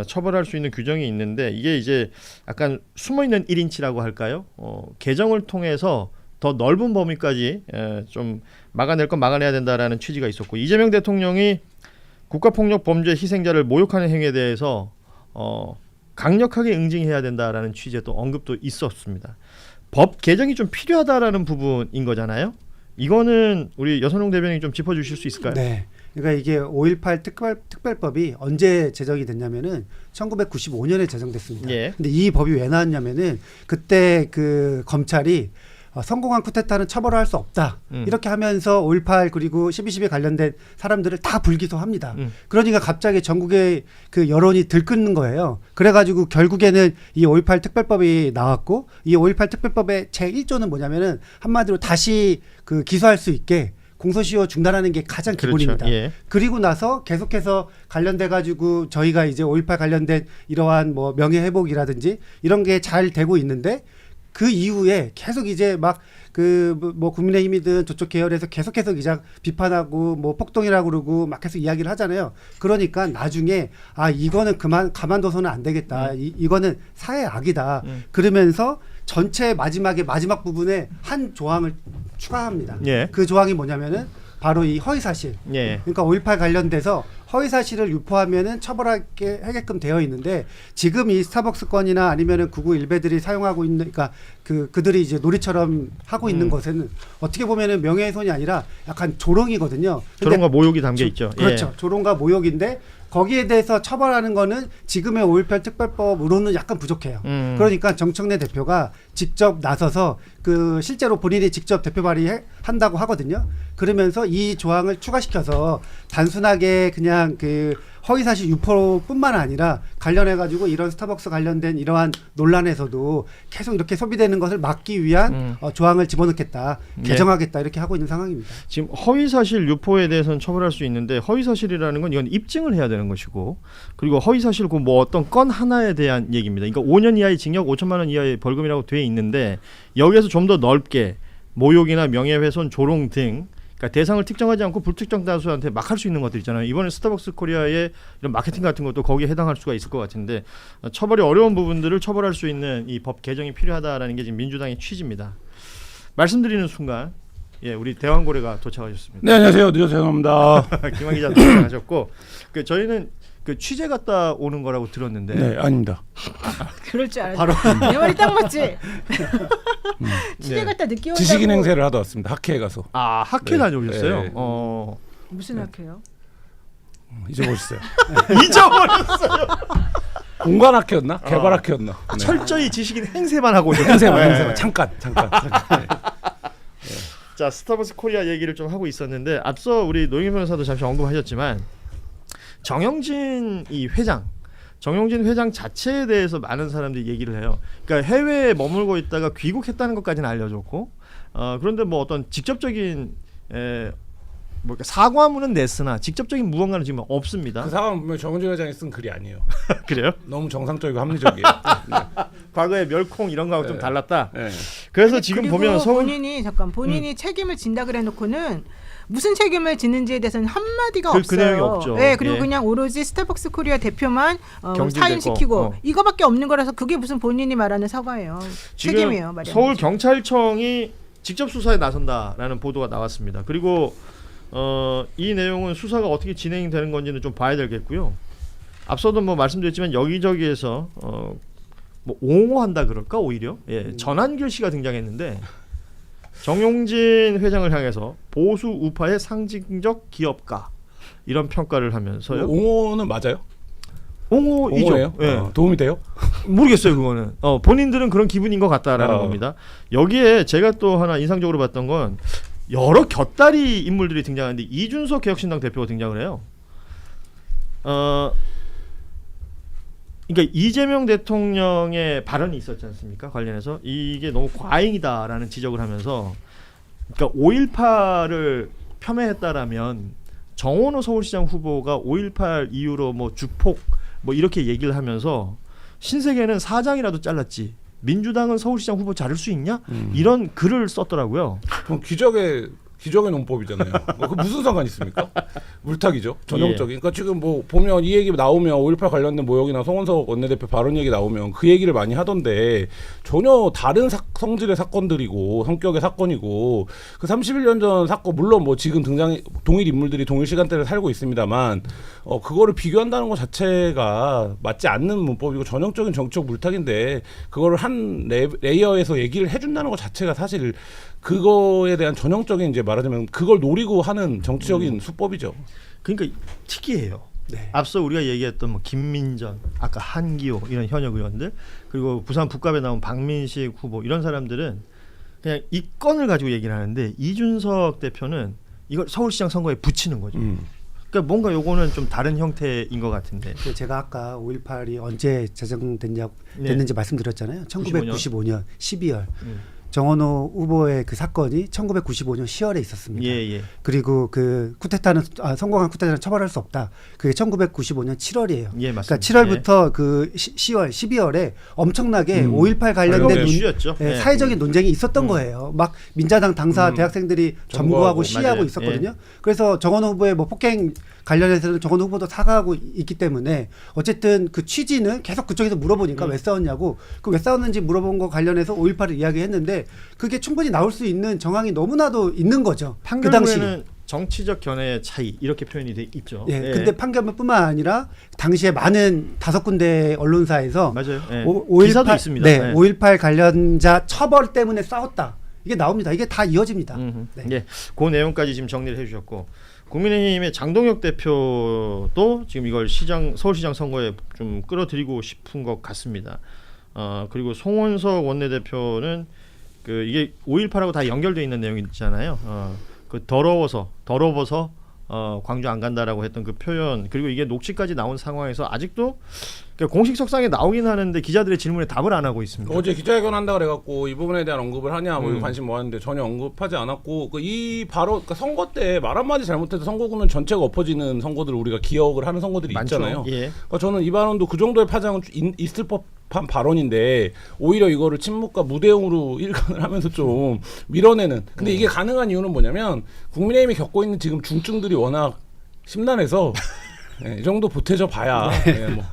N: 처벌할 수 있는 규정이 있는데 이게 이제 약간 숨어있는 1인치라고 할까요? 개정을 통해서 더 넓은 범위까지 좀 막아낼 건 막아내야 된다라는 취지가 있었고, 이재명 대통령이 국가폭력 범죄 희생자를 모욕하는 행위에 대해서 강력하게 응징해야 된다라는 취지의 또 언급도 있었습니다. 법 개정이 좀 필요하다라는 부분인 거잖아요. 이거는 우리 여선웅 대변인이 좀 짚어주실 수 있을까요?
P: 네. 그러니까 이게 5.18 특별법이 언제 제정이 됐냐면은 1995년에 제정됐습니다. 근데 이 법이 왜 나왔냐면은 그때 그 검찰이 성공한 쿠데타는 처벌할 수 없다. 이렇게 하면서 5.18 그리고 12.12 관련된 사람들을 다 불기소합니다. 그러니까 갑자기 전국의 그 여론이 들끓는 거예요. 그래가지고 결국에는 이 5.18 특별법이 나왔고, 이 5.18 특별법의 제1조는 뭐냐면은 한마디로 다시 그 기소할 수 있게 공소시효 중단하는 게 가장 기본입니다. 그리고 나서 계속해서 관련돼 가지고 저희가 이제 5.18 관련된 이러한 뭐 명예회복이라든지 이런 게 잘 되고 있는데, 그 이후에 계속 이제 막 그 뭐 국민의힘이든 저쪽 계열에서 계속해서 이제 비판하고 뭐 폭동이라고 그러고 막 계속 이야기를 하잖아요. 그러니까 나중에 이거는 가만둬서는 안 되겠다. 이거는 사회 악이다. 그러면서 전체 마지막 부분에 한 조항을 추가합니다. 그 조항이 뭐냐면은 바로 이 허위사실. 그러니까 5.18 관련돼서 허위사실을 유포하면은 처벌하게 하게끔 되어 있는데, 지금 이 스타벅스 건이나 아니면은 극우 일베들이 사용하고 있는, 그러니까 그들이 이제 놀이처럼 하고 있는 것은 어떻게 보면은 명예훼손이 아니라 약간 조롱이거든요.
N: 조롱과 모욕이 담겨 있죠.
P: 그렇죠. 조롱과 모욕인데 거기에 대해서 처벌하는 거는 지금의 5.18 특별법으로는 약간 부족해요. 그러니까 정청래 대표가 직접 나서서 그 실제로 본인이 직접 대표 발의한다고 하거든요. 그러면서 이 조항을 추가시켜서 단순하게 그냥 그 허위사실 유포뿐만 아니라 관련해가지고 이런 스타벅스 관련된 이러한 논란에서도 계속 이렇게 소비되는 것을 막기 위한 조항을 집어넣겠다, 개정하겠다 이렇게 하고 있는 상황입니다.
N: 지금 허위사실 유포에 대해서는 처벌할 수 있는데 허위사실이라는 건 이건 입증을 해야 되는 것이고 그리고 허위사실 그 뭐 어떤 건 하나에 대한 얘기입니다. 그러니까 5년 이하의 징역 5천만 원 이하의 벌금이라고 돼 있는데 여기에서 좀 더 넓게 모욕이나 명예훼손, 조롱 등 그러니까 대상을 특정하지 않고 불특정 다수한테 막 할 수 있는 것들 있잖아요. 이번에 스타벅스 코리아의 이런 마케팅 같은 것도 거기에 해당할 수가 있을 것 같은데 처벌이 어려운 부분들을 처벌할 수 있는 이 법 개정이 필요하다라는 게 지금 민주당의 취지입니다. 말씀드리는 순간 우리 대왕고래가 도착하셨습니다.
Q: 네, 안녕하세요. 늦어서 죄송합니다.
N: 김한 기자 도착하셨고 저희는 그 취재 갔다 오는 거라고 들었는데
Q: 네, 아닙니다.
O: 그럴 줄 알았어.
N: 바로
O: 내 말이 딱 맞지. 취재 갔다 늦게 온다고.
Q: 지식인 행세를 하다 왔습니다. 학회에 가서.
N: 아, 학회 다녀오셨어요?
Q: 네.
O: 무슨 학회요?
Q: 잊어버렸어요.
N: 잊어버렸어요.
Q: 공간 학회였나? 개발 학회였나? 네.
N: 철저히 지식인 행세만 하고 오셨어요.
Q: 행세만. 잠깐.
N: 자, 스타벅스 코리아 얘기를 좀 하고 있었는데 앞서 우리 노영희 변호사도 잠시 언급하셨지만 정영진 회장 자체에 대해서 많은 사람들이 얘기를 해요. 그러니까 해외에 머물고 있다가 귀국했다는 것까지는 알려졌고 그런데 뭐 어떤 직접적인 사과문은 냈으나 직접적인 무언가는 지금 없습니다.
Q: 그 사과는 분명 정은진 회장이 쓴 글이 아니에요.
N: 그래요?
Q: 너무 정상적이고 합리적이에요. 네.
N: 과거에 멸콩 이런 거하고 좀 달랐다.
Q: 네.
N: 그래서 지금 보면
O: 본인이 책임을 진다 그래 놓고는 무슨 책임을 지는지에 대해서는 한마디가
N: 그
O: 없어요.
N: 내용이 없죠.
O: 네, 그리고 그냥 오로지 스타벅스 코리아 대표만 사임시키고 이거밖에 없는 거라서 그게 무슨 본인이 말하는 사과예요. 책임이에요. 말이야.
N: 서울 경찰청이 직접 수사에 나선다라는 보도가 나왔습니다. 그리고 이 내용은 수사가 어떻게 진행되는 건지는 좀 봐야 되겠고요. 앞서도 뭐 말씀드렸지만 여기저기에서 뭐 옹호한다 그럴까 오히려 전한길 씨가 등장했는데 정용진 회장을 향해서 보수 우파의 상징적 기업가 이런 평가를 하면서요.
Q: 옹호는 맞아요?
N: 옹호이죠.
Q: 도움이 돼요?
N: 모르겠어요 그거는. 본인들은 그런 기분인 것 같다라는 겁니다. 여기에 제가 또 하나 인상적으로 봤던 건 여러 곁다리 인물들이 등장하는데 이준석 개혁신당 대표가 등장을 해요. 그러니까 이재명 대통령의 발언이 있었지 않습니까? 관련해서 이게 너무 과잉이다라는 지적을 하면서 그러니까 5.18을 폄훼했다라면 정원호 서울시장 후보가 5.18 이후로 뭐 주폭 뭐 이렇게 얘기를 하면서 신세계는 사장이라도 잘랐지 민주당은 서울시장 후보 자를 수 있냐? 이런 글을 썼더라고요.
Q: 그럼 기적의 논법이잖아요. 그 무슨 상관이 있습니까? 물타기죠. 전형적인. 그러니까 지금 뭐 보면 이 얘기 나오면 5.18 관련된 모욕이나 송원석 원내대표 발언 얘기 나오면 그 얘기를 많이 하던데 전혀 다른 성질의 사건들이고 성격의 사건이고 그 31년 전 사건 물론 뭐 지금 동일 인물들이 동일 시간대를 살고 있습니다만 그거를 비교한다는 것 자체가 맞지 않는 문법이고 전형적인 정치적 물타기인데 그거를 한 레이어에서 얘기를 해준다는 것 자체가 사실 그거에 대한 전형적인 이제 말하자면 그걸 노리고 하는 정치적인 수법이죠.
N: 그러니까 특이해요. 앞서 우리가 얘기했던 뭐 김민전, 아까 한기호 이런 현역 의원들 그리고 부산 북갑에 나온 박민식 후보 이런 사람들은 그냥 이 건을 가지고 얘기를 하는데 이준석 대표는 이걸 서울시장 선거에 붙이는 거죠. 그러니까 뭔가 요거는 좀 다른 형태인 것 같은데.
P: 제가 아까 5.18이 언제 됐는지 말씀드렸잖아요. 1995년 12월. 정원호 후보의 그 사건이 1995년 10월에 있었습니다. 그리고 그 성공한 쿠데타는 처벌할 수 없다. 그게 1995년 7월이에요. 그러니까 7월부터 그 10월, 12월에 엄청나게 5.18 관련된 사회적인 논쟁이 있었던 거예요. 막 민자당 당사 대학생들이 점거하고 시위하고 있었거든요. 그래서 정원호 후보의 뭐 폭행 관련해서는 정원호 후보도 사과하고 있기 때문에 어쨌든 그 취지는 계속 그쪽에서 물어보니까 왜 싸웠냐고 그 왜 싸웠는지 물어본 거 관련해서 5.18을 이야기했는데 그게 충분히 나올 수 있는 정황이 너무나도 있는 거죠. 그 당시에는
N: 정치적 견해의 차이 이렇게 표현이 돼 있죠.
P: 근데 판결뿐만 아니라 당시에 많은 5군데 언론사에서
N: 맞아요.
P: 5.18,
N: 기사도 있습니다.
P: 5.18 관련자 처벌 때문에 싸웠다. 이게 나옵니다. 이게 다 이어집니다.
N: 그 내용까지 지금 정리를 해주셨고 국민의힘의 장동혁 대표도 지금 이걸 서울시장 선거에 좀 끌어들이고 싶은 것 같습니다. 그리고 송원석 원내대표는 이게 5.18하고 다 연결되어 있는 내용이 있잖아요. 그 더러워서 광주 안 간다라고 했던 그 표현, 그리고 이게 녹취까지 나온 상황에서 아직도 그러니까 공식 석상에 나오긴 하는데 기자들의 질문에 답을 안 하고 있습니다.
Q: 어제 기자회견 한다 그래갖고 이 부분에 대한 언급을 하냐 뭐 관심 모았는데 전혀 언급하지 않았고 이 바로 그러니까 선거 때 말 한마디 잘못해서 선거구는 전체가 엎어지는 선거들을 우리가 기억을 하는 선거들이
N: 많죠.
Q: 있잖아요.
N: 예.
Q: 그러니까 저는 이 발언도 그 정도의 파장은 있을 법한 발언인데 오히려 이거를 침묵과 무대응으로 일관을 하면서 좀 밀어내는. 근데 이게 가능한 이유는 뭐냐면 국민의힘이 겪고 있는 지금 중증들이 워낙 심란해서 이 정도 보태져 봐야 뭐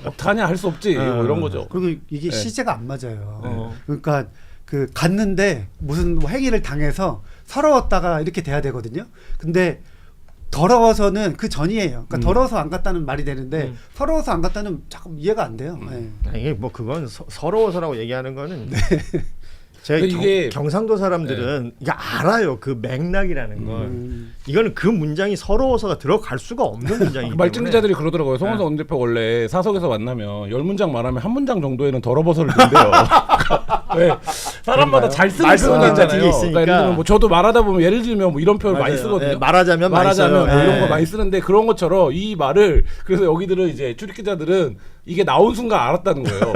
Q: 어떡하냐 할 수 없지 뭐 이런 거죠.
P: 그리고 이게 시제가 안 맞아요. 그러니까 그 갔는데 무슨 뭐 행위를 당해서 서러웠다가 이렇게 돼야 되거든요. 근데 더러워서는 그 전이에요. 그러니까 더러워서 안 갔다는 말이 되는데 서러워서 안 갔다는 자꾸 이해가 안 돼요.
N: 이게 뭐 그건 서러워서라고 얘기하는 거는 제가
Q: 이게
N: 경상도 사람들은 이게 알아요. 그 맥락이라는 걸. 이거는 그 문장이 서러워서가 들어갈 수가 없는 문장이기 때문에.
Q: 말진 기자들이 그러더라고요. 송원석 원내대표 원래 사석에서 만나면 10문장 말하면 한 문장 정도에는 더러버서를 든대요. 왜 사람마다 잘 쓰는 표현이 있잖아요. 그러니까 예를 들면 뭐 저도 말하다 보면 예를 들면 뭐 이런 표현 많이 쓰거든요.
N: 말하자면
Q: 뭐
N: 네.
Q: 이런 거 많이 쓰는데 그런 것처럼 이 말을 그래서 여기들은 이제 출입 기자들은 이게 나온 순간 알았다는 거예요.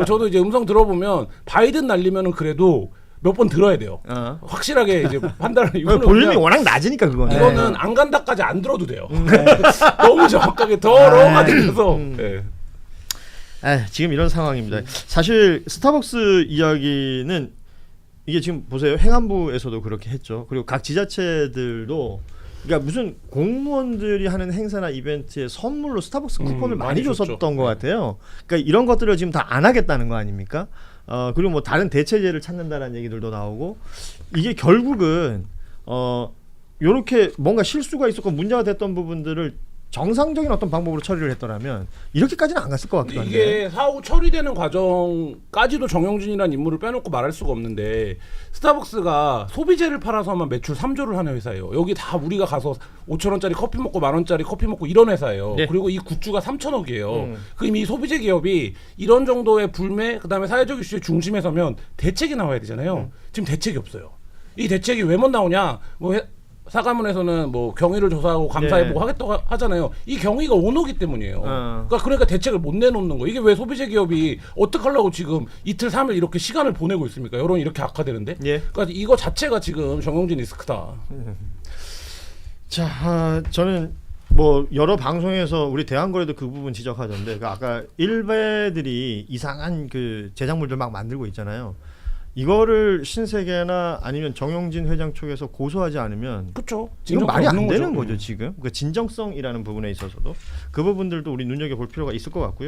Q: 저도 이제 음성 들어보면 바이든 날리면은 그래도 몇 번 들어야 돼요. 확실하게 이제 판단을 이거는
N: 볼륨이 워낙 낮으니까 그거는.
Q: 이거는 안 간다까지 안 들어도 돼요. 너무 정확하게 더러워가 들려서.
N: 지금 이런 상황입니다. 사실 스타벅스 이야기는 이게 지금 보세요. 행안부에서도 그렇게 했죠. 그리고 각 지자체들도 그러니까 무슨 공무원들이 하는 행사나 이벤트에 선물로 스타벅스 쿠폰을 많이 줬었던 것 같아요. 그러니까 이런 것들을 지금 다 안 하겠다는 거 아닙니까? 그리고 뭐 다른 대체제를 찾는다라는 얘기들도 나오고 이게 결국은 요렇게 뭔가 실수가 있었고 문제가 됐던 부분들을 정상적인 어떤 방법으로 처리를 했더라면 이렇게까지는 안 갔을 것 같기도 한데
Q: 이게 사후 처리되는 과정까지도 정영진이라는 인물을 빼놓고 말할 수가 없는데 스타벅스가 소비재를 팔아서만 매출 3조를 하는 회사예요. 여기 다 우리가 가서 5,000원짜리 커피 먹고 10,000원짜리 커피 먹고 이런 회사예요.
N: 네.
Q: 그리고 이 굿즈가 3,000억이에요. 그럼 이 소비재 기업이 이런 정도의 불매 그다음에 사회적 이슈의 중심에 서면 대책이 나와야 되잖아요. 지금 대책이 없어요. 이 대책이 왜 못 나오냐? 뭐 사과문에서는 뭐 경위를 조사하고 감사해보고 하겠다고 하잖아요. 이 경위가 오너기 때문이에요. 그러니까 대책을 못 내놓는 거. 이게 왜 소비재 기업이 어떡하려고 지금 이틀 3일 이렇게 시간을 보내고 있습니까? 여론이 이렇게 악화되는데. 그러니까 이거 자체가 지금 정영진 리스크다.
N: 자, 저는 뭐 여러 방송에서 우리 대한거래도 그 부분 지적하던데 그 아까 일베들이 이상한 그 제작물들 막 만들고 있잖아요. 이거를 신세계나 아니면 정영진 회장 쪽에서 고소하지 않으면
Q: 그렇죠.
N: 이건 말이 안 되는 거죠 지금. 그 진정성이라는 부분에 있어서도 그 부분들도 우리 눈여겨볼 필요가 있을 것 같고요.